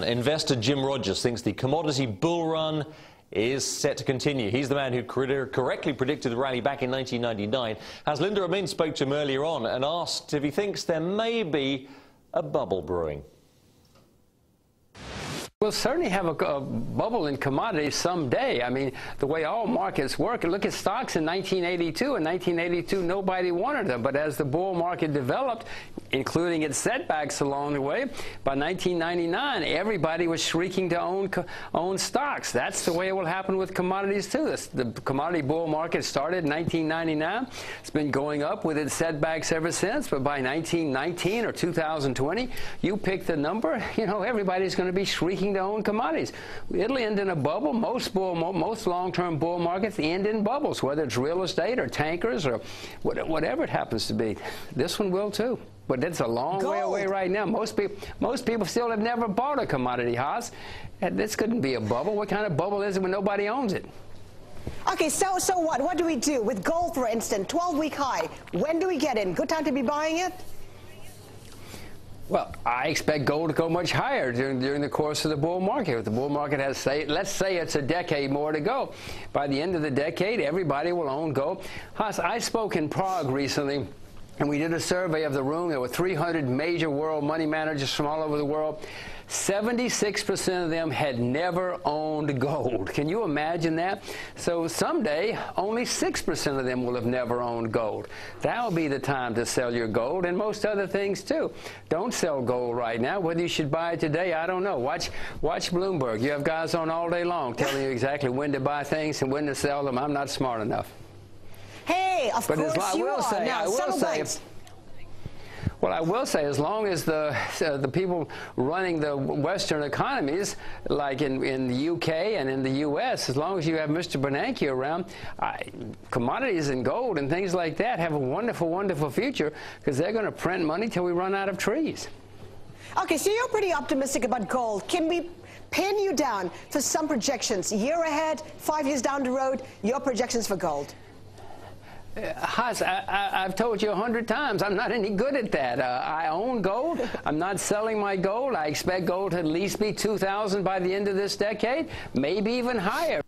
Investor Jim Rogers thinks the commodity bull run is set to continue. He's the man who correctly predicted the rally back in 1999. Haslinda Amin spoke to him earlier on and asked if he thinks there may be a bubble brewing. We'll certainly have a bubble in commodities someday. I mean, the way all markets work, look at stocks in 1982. In 1982, nobody wanted them. But as the bull market developed, including its setbacks along the way, by 1999, everybody was shrieking to own stocks. That's the way it will happen with commodities, too. The commodity bull market started in 1999. It's been going up with its setbacks ever since. But by 1919 or 2020, you pick the number, you know, everybody's going to be shrieking to own commodities. It'll end in a bubble. Most long-term bull markets end in bubbles, whether it's real estate or tankers or whatever it happens to be. This one will too. But it's a long way away right now. Most people still have never bought a commodity, Haas. This couldn't be a bubble. What kind of bubble is it when nobody owns it? Okay, so what? What do we do with gold, for instance? 12-week high. When do we get in? Good time to be buying it? Well, I expect gold to go much higher during the course of the bull market. If the bull market has, let's say it's a decade more to go. By the end of the decade, everybody will own gold. Haas, I spoke in Prague recently, and we did a survey of the room. There were 300 major world money managers from all over the world. 76% of them had never owned gold. Can you imagine that? So someday, only 6% of them will have never owned gold. That'll be the time to sell your gold and most other things, too. Don't sell gold right now. Whether you should buy it today, I don't know. Watch Bloomberg. You have guys on all day long telling you exactly when to buy things and when to sell them. I'm not smart enough. Hey, of course you are. Now, well, I will say, as long as the people running the Western economies, like in the UK and in the US, as long as you have Mr. Bernanke around, commodities and gold and things like that have a wonderful, wonderful future because they're going to print money till we run out of trees. Okay, so you're pretty optimistic about gold. Can we pin you down for some projections? Year ahead, 5 years down the road, your projections for gold? Haas, I've told you 100 times, I'm not any good at that. I own gold. I'm not selling my gold. I expect gold to at least be $2,000 by the end of this decade, maybe even higher.